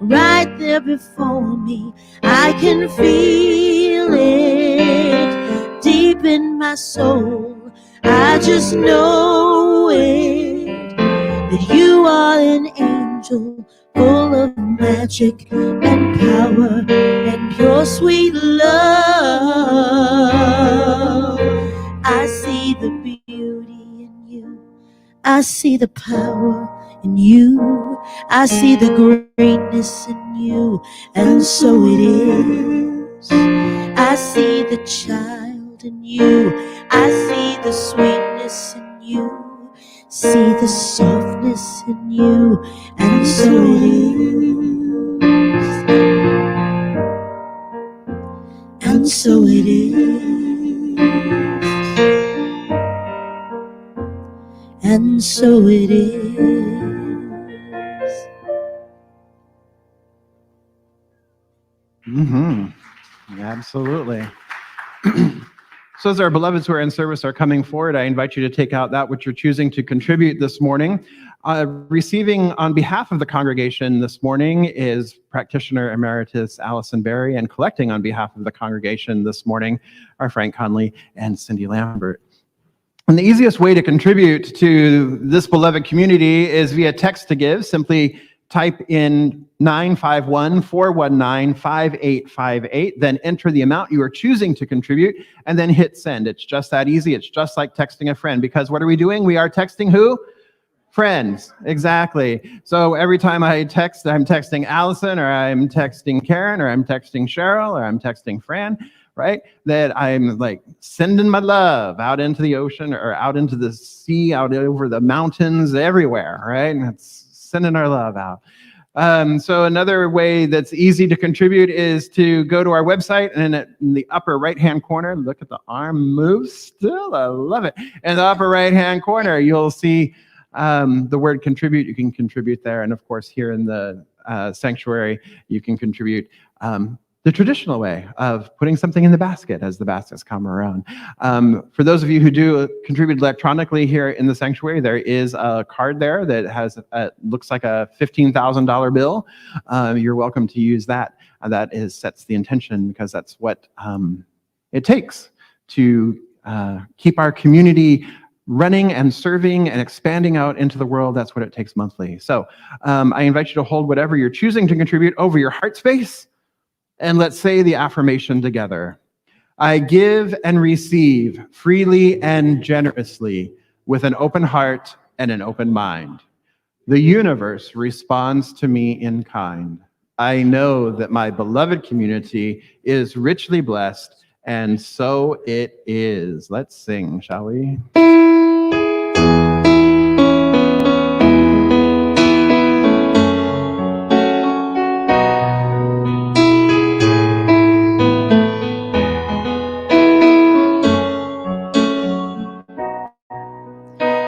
right there before me. I can feel it deep in my soul. I just know it, that you are an angel full of magic and power and pure sweet love. I see the beauty in you. I see the power in you. I see the greatness in you, and so it is. I see the child in you. I see the sweetness in you. See the softness in you, and so it is. And so it is. And so it is. Absolutely. So as our beloveds who are in service are coming forward, I invite you to take out that which you're choosing to contribute this morning. Receiving on behalf of the congregation this morning is practitioner emeritus Allison Berry, and collecting on behalf of the congregation this morning are Frank Conley and Cindy Lambert. And the easiest way to contribute to this beloved community is via text to give. Simply type in 951-419-5858, then enter the amount you are choosing to contribute, and then hit send. It's just that easy. It's just like texting a friend, because what are we doing? We are texting who? Friends, exactly. So every time I text, I'm texting Allison, or I'm texting Karen, or I'm texting Cheryl, or I'm texting Fran, right? That I'm like sending my love out into the ocean, or out into the sea, out over the mountains, everywhere, right? And it's sending our love out. So another way that's easy to contribute is to go to our website, and in the upper right-hand corner, look at the arm move still, I love it. In the upper right-hand corner, you'll see the word contribute. You can contribute there. And of course, here in the sanctuary, you can contribute the traditional way of putting something in the basket as the baskets come around. For those of you who do contribute electronically here in the sanctuary, there is a card there that has looks like a $15,000 bill. You're welcome to use that. That sets the intention, because that's what it takes to keep our community running and serving and expanding out into the world. That's what it takes monthly. So I invite you to hold whatever you're choosing to contribute over your heart space, and let's say the affirmation together. I give and receive freely and generously with an open heart and an open mind. The universe responds to me in kind. I know that my beloved community is richly blessed, and so it is. Let's sing, shall we?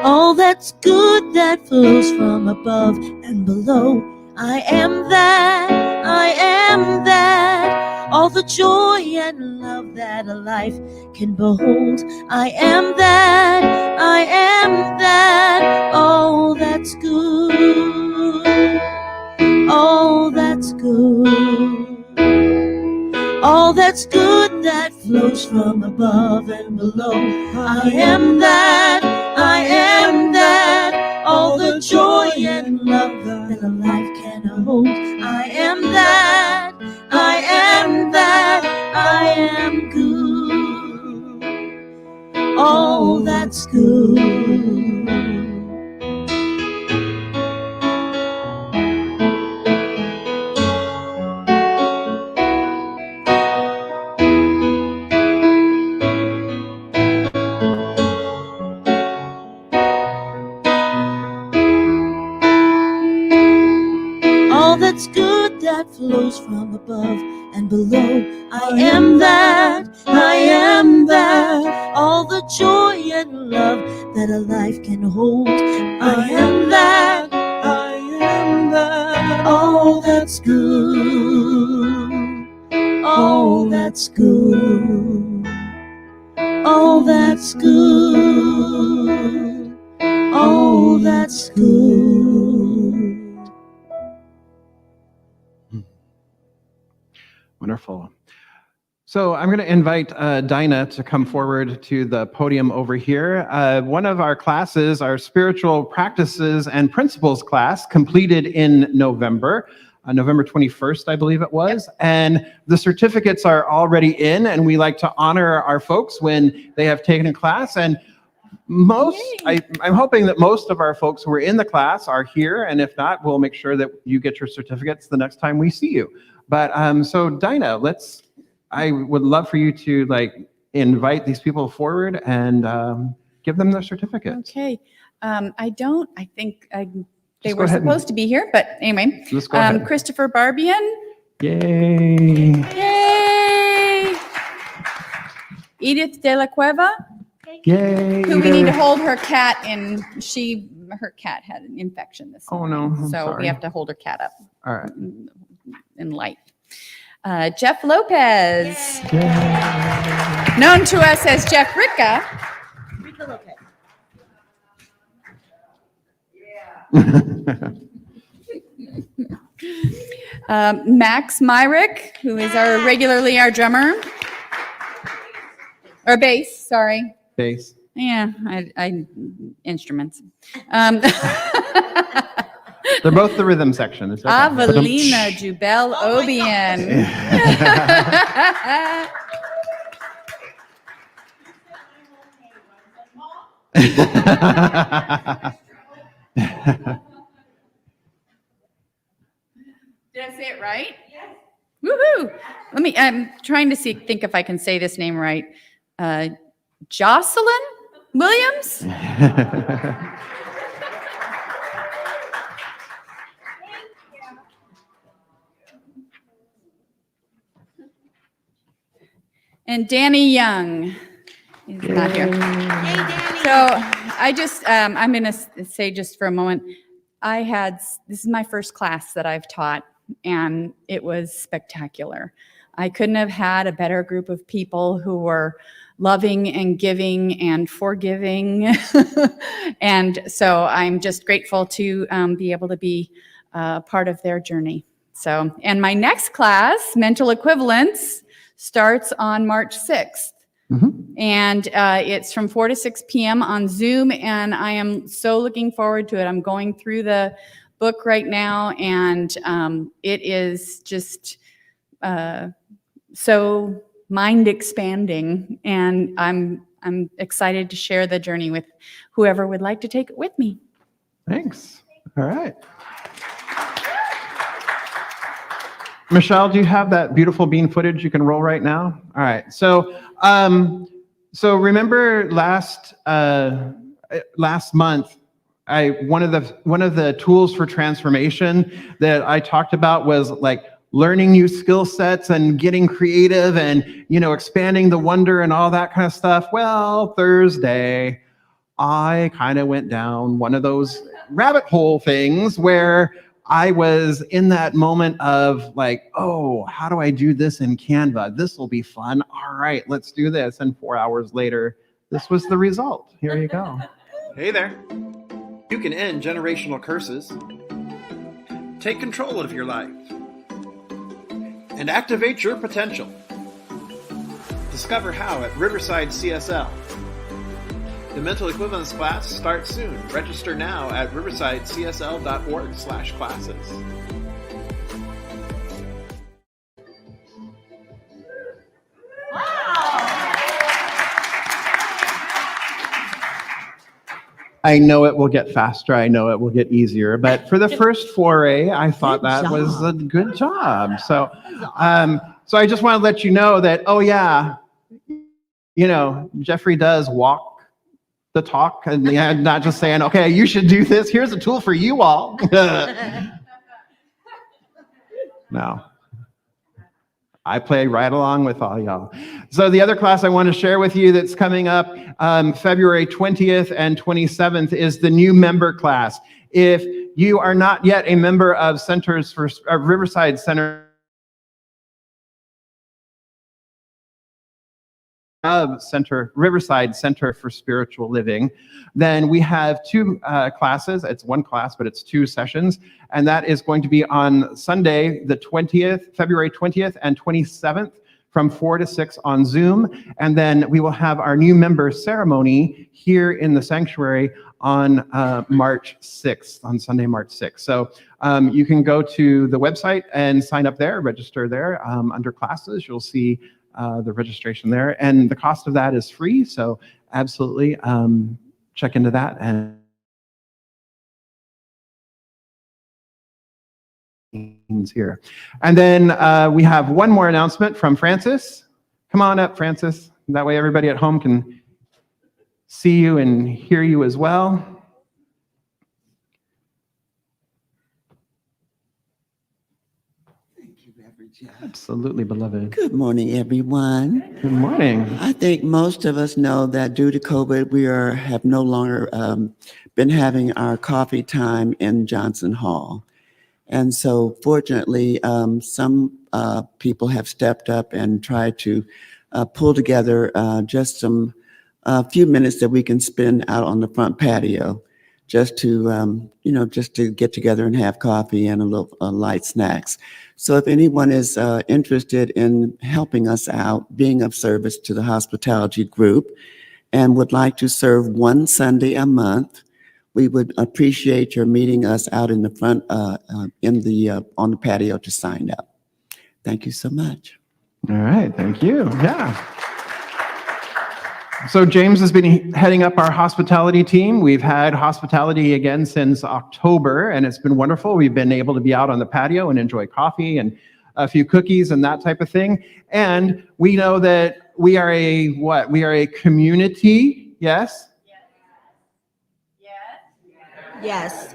All that's good that flows from above and below. I am that, I am that. All the joy and love that a life can behold. I am that, I am that. All that's good, all that's good. All that's good that flows from above and below. I am that, I am that. All the joy and love that a life can hold. I am that, I am that. I am good. All that's good. that flows from above and below. I am that, I am that, all the joy and love that a life can hold. I am that, I am that. all that's good, all that's good, all that's good, all that's good. Wonderful. So I'm going to invite Dinah to come forward to the podium over here. One of our classes, our spiritual practices and principles class, completed in November. November 21st, I believe it was. Yep. And the certificates are already in, and we like to honor our folks when they have taken a class. And I'm hoping that most of our folks who are in the class are here, and if not, we'll make sure that you get your certificates the next time we see you. But so Dinah, I would love for you to invite these people forward and give them their certificates. Okay. I think they were supposed to be here, but anyway. Let's go ahead. Christopher Barbian. Yay. Yay. Edith De La Cueva. Yay. Who we need to hold her cat in. Her cat had an infection this morning. Oh no, I'm so sorry. We have to hold her cat up. All right. In light. Jeff Lopez. Yay. Known to us as Jeff Ricka. Ricka Lopez. Max Myrick, who is regularly our drummer. Or bass, sorry. Bass. Yeah, I instruments. They're both the rhythm section. It's okay. Avelina Jubel Obian. Did I say it right? Yes. Woohoo! I'm trying to think if I can say this name right. Jocelyn Williams? And Danny Young is not here. Hey, Danny. So I'm going to say just for a moment, this is my first class that I've taught, and it was spectacular. I couldn't have had a better group of people who were loving and giving and forgiving. And so I'm just grateful to be able to be part of their journey. So, and my next class, Mental Equivalence, starts on March 6th. Mm-hmm. And it's from 4 to 6 p.m. on Zoom, and I am so looking forward to it. I'm going through the book right now, and it is just so mind expanding, and I'm excited to share the journey with whoever would like to take it with me. Thanks. All right. Michelle, do you have that beautiful bean footage you can roll right now? All right. So remember last month, one of the tools for transformation that I talked about was learning new skill sets and getting creative and expanding the wonder and all that kind of stuff. Well, Thursday, I kind of went down one of those rabbit hole things where I was in that moment of oh, how do I do this in Canva? This will be fun. All right, let's do this. And 4 hours later, this was the result. Here you go. Hey there. You can end generational curses, take control of your life, and activate your potential. Discover how at Riverside CSL. The Mental Equivalence class starts soon. Register now at riversidecsl.org/classes. I know it will get faster. I know it will get easier. But for the first foray, I thought that was a good job. So, so I just want to let you know that, oh yeah, Jeffrey does walk the talk, and not just saying, okay, you should do this. Here's a tool for you all. No. I play right along with all y'all. So the other class I want to share with you that's coming up February 20th and 27th is the new member class. If you are not yet a member of Riverside Center Riverside Center for Spiritual Living, then we have two classes. It's one class, but it's two sessions. And that is going to be on Sunday, the 20th, February 20th and 27th from 4 to 6 on Zoom. And then we will have our new member ceremony here in the sanctuary on March 6th, on Sunday, March 6th. So you can go to the website and sign up there, register there. Under classes, you'll see the registration there, and the cost of that is free. So absolutely check into that. And here, and then we have one more announcement from Francis. Come on up, Francis. That way everybody at home can see you and hear you as well. Absolutely, beloved. Good morning, everyone. Good morning. I think most of us know that due to COVID, we have no longer been having our coffee time in Johnson Hall. And so fortunately, some people have stepped up and tried to pull together just a few minutes that we can spend out on the front patio, just to just to get together and have coffee and a little light snacks. So if anyone is interested in helping us out, being of service to the hospitality group, and would like to serve one Sunday a month, we would appreciate your meeting us out in the front, on the patio to sign up. Thank you so much. All right, thank you. Yeah. So James has been heading up our hospitality team. We've had hospitality again since October, and it's been wonderful. We've been able to be out on the patio and enjoy coffee and a few cookies and that type of thing. And we know that we are a what? We are a community, yes? Yes.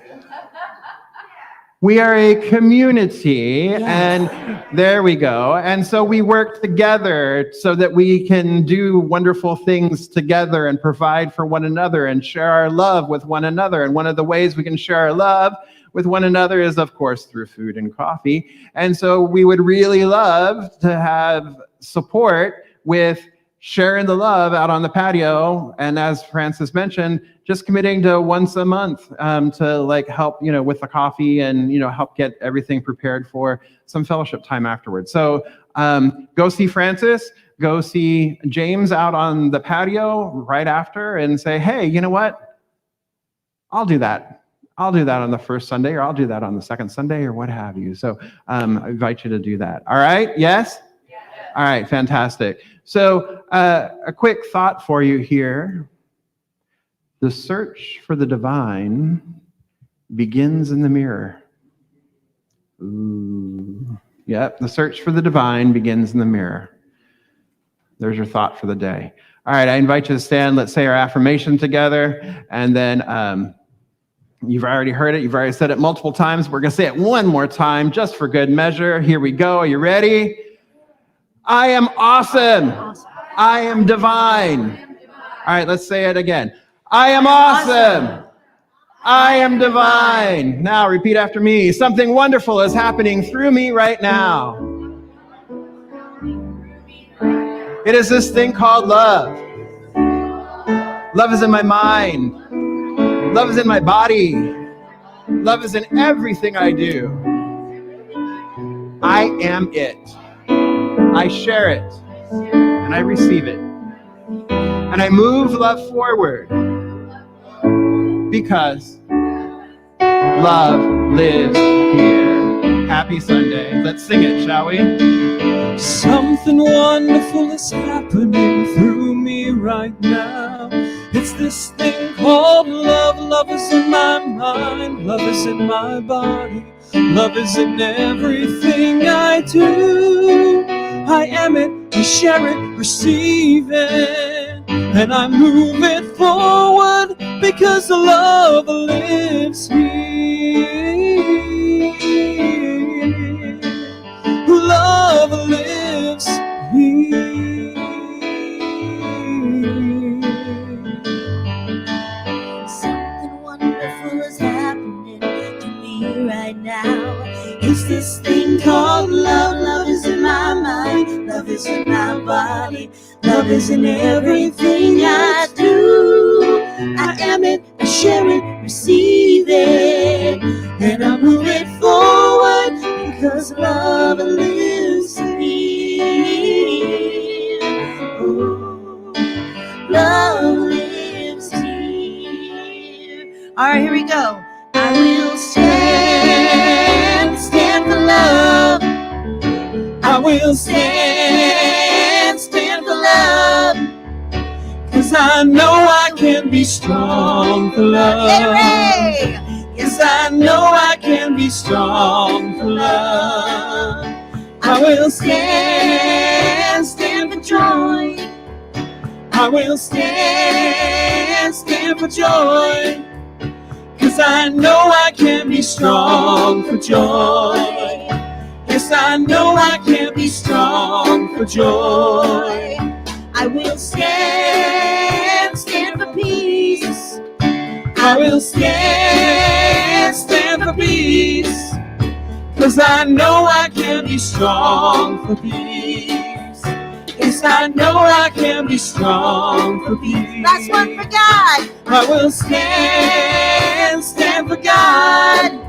We are a community, Yes. and there we go. And so we work together so that we can do wonderful things together and provide for one another and share our love with one another. And one of the ways we can share our love with one another is, of course, through food and coffee. And so we would really love to have support with sharing the love out on the patio. And as Francis mentioned, just committing to once a month to help, with the coffee and, help get everything prepared for some fellowship time afterwards. So go see Francis, go see James out on the patio right after and say, hey, you know what? I'll do that. I'll do that on the first Sunday, or I'll do that on the second Sunday, or what have you. So I invite you to do that. All right? Yes? Yes. All right, fantastic. So a quick thought for you here. The search for the divine begins in the mirror. Ooh. Yep, the search for the divine begins in the mirror. There's your thought for the day. All right, I invite you to stand. Let's say our affirmation together. And then you've already heard it. You've already said it multiple times. We're going to say it one more time just for good measure. Here we go. Are you ready? I am awesome. I am divine. All right, let's say it again. I am awesome. I am divine. Now repeat after me. Something wonderful is happening through me right now. It is this thing called love. Love is in my mind. Love is in my body. Love is in everything I do. I am it. I share it. And I receive it. And I move love forward. Because love lives here. Happy Sunday. Let's sing it, shall we? Something wonderful is happening through me right now. It's this thing called love. Love is in my mind. Love is in my body. Love is in everything I do. I am it, I share it, receive it, and I move it forward because the love lives here. love lives here. Something wonderful is happening to me right now. It's this thing called love. Love is in my mind. Love is in my body. Love is in everything I do. I am it, I share it, receive it, and I move it forward because love lives in me. Oh, love lives here. All right, here we go. I will stand, stand for love. I will stand, stand for love, 'cause I know I can be strong for love. Hooray! Yes, I know I can be strong for love. I will stand, stand for joy. I will stand, stand for joy, 'cause I know I can be strong for joy. Yes, I know I can be strong for joy. I will stand, stand for peace. I will stand, stand for peace, 'cause I know I can be strong for peace. Yes, I know I can be strong for peace. Last one for God. I will stand, stand for God.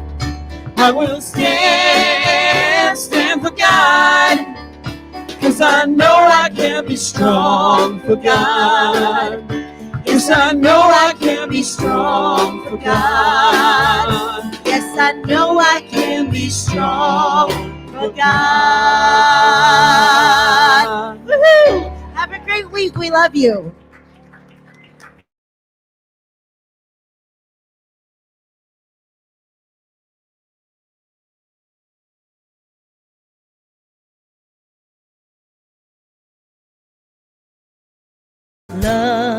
I will stand, stand for God, 'cause I know I can be strong for God. Yes, I know I can be strong for God. Yes, I know I can be strong for God. Woohoo! Have a great week. We love you. Love.